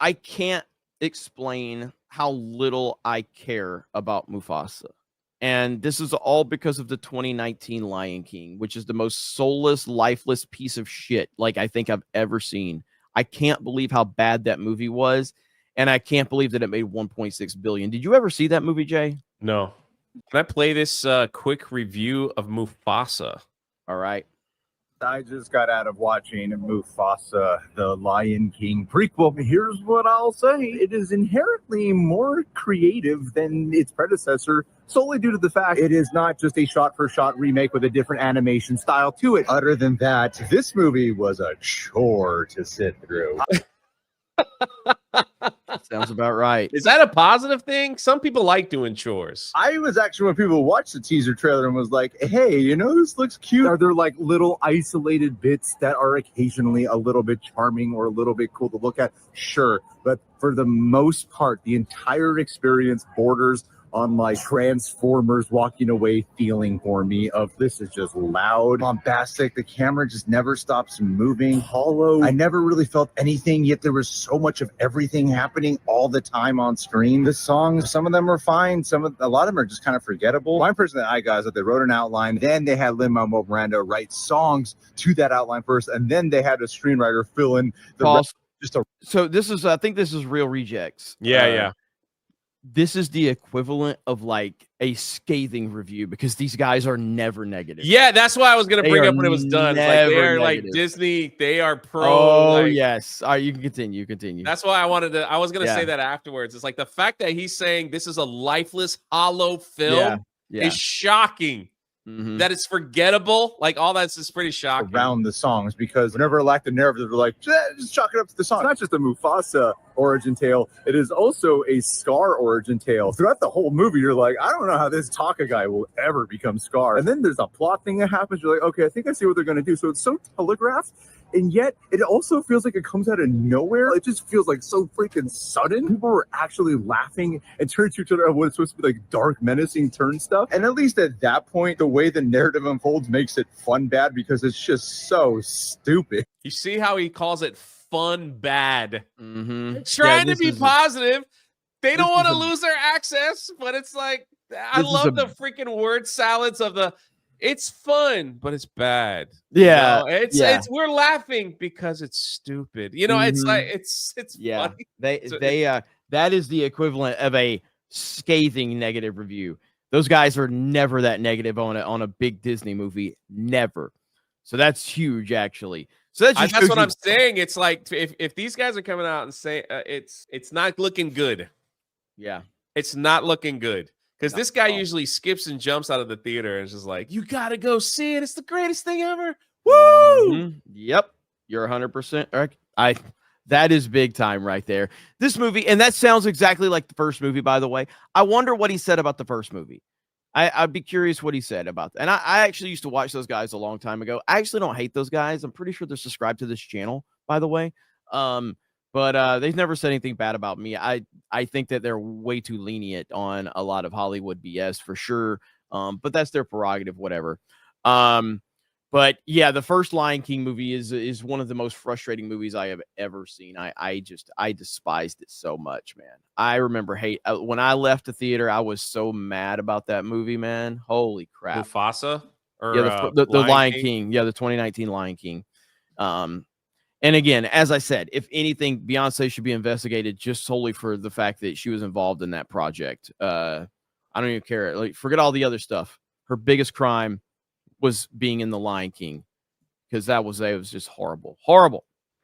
I can't explain how little I care about Mufasa. And this is all because of the 2019 Lion King, which is the most soulless, lifeless piece of shit like I think I've ever seen. I can't believe how bad that movie was, and I can't believe that it made 1.6 billion. Did you ever see that movie, Jay? No. Can I play this quick review of Mufasa? All right. I just got out of watching Mufasa, the Lion King prequel. Here's what I'll say. It is inherently more creative than its predecessor, solely due to the fact it is not just a shot-for-shot remake with a different animation style to it. Other than that, this movie was a chore to sit through. Sounds about right. Is that a positive thing? Some people like doing chores. I was actually, when people watched the teaser trailer and was like, hey, you know, this looks cute. Are there like little isolated bits that are occasionally a little bit charming or a little bit cool to look at? Sure. But for the most part, the entire experience borders on like Transformers walking away feeling for me of this is just loud, bombastic. The camera just never stops moving, hollow. I never really felt anything, yet there was so much of everything happening all the time on screen. The songs, some of them are fine. A lot of them are just kind of forgettable. My impression that I got is that they wrote an outline, then they had Lin-Manuel Miranda write songs to that outline first, and then they had a screenwriter fill in the rest. So this is, I think this is Real Rejects. Yeah. This is the equivalent of like a scathing review because these guys are never negative. Yeah, that's why I was going to bring up when it was done. It's like they are like Disney. They are pro. Oh, yes. All right, you can continue. That's why I wanted to. I was going to say that afterwards. It's like the fact that he's saying this is a lifeless, hollow film is shocking. Mm-hmm. That it's forgettable. Like all that's just pretty shocking. Around the songs, because whenever I lack the narrative, they're like, just chalk it up to the song. It's not just a Mufasa origin tale. It is also a Scar origin tale. Throughout the whole movie, you're like, I don't know how this Taka guy will ever become Scar. And then there's a plot thing that happens. You're like, okay, I think I see what they're going to do. So it's so telegraphed. And yet, it also feels like it comes out of nowhere. It just feels like so freaking sudden. People were actually laughing and turning to each other at what it's supposed to be like dark, menacing turn stuff. And at least at that point, the way the narrative unfolds makes it fun bad because it's just so stupid. You see how he calls it fun bad. Mm-hmm. Trying to be positive. They don't want to lose their access, but it's like, I love the freaking word salads of the... It's fun, but it's bad. Yeah, you know, it's we're laughing because it's stupid. You know, it's like it's funny. That is the equivalent of a scathing negative review. Those guys are never that negative on a big Disney movie, never. So that's huge, actually. So that's what I'm saying. It's like if these guys are coming out and saying it's not looking good. Yeah, it's not looking good. Because this guy usually skips and jumps out of the theater and is just like, you got to go see it. It's the greatest thing ever. Woo! Mm-hmm. Yep. You're 100% right. That is big time right there. This movie, and that sounds exactly like the first movie, by the way. I wonder what he said about the first movie. I'd be curious what he said about that. And I actually used to watch those guys a long time ago. I actually don't hate those guys. I'm pretty sure they're subscribed to this channel, by the way. But they've never said anything bad about me. I think that they're way too lenient on a lot of Hollywood BS for sure. But that's their prerogative, whatever. But yeah, the first Lion King movie is one of the most frustrating movies I have ever seen. I despised it so much, man. I remember when I left the theater, I was so mad about that movie, man. Holy crap. Mufasa? Or the Lion King. Yeah, the 2019 Lion King. And again, as I said, if anything, Beyonce should be investigated just solely for the fact that she was involved in that project. I don't even care. Like, forget all the other stuff. Her biggest crime was being in the Lion King, because it was just horrible.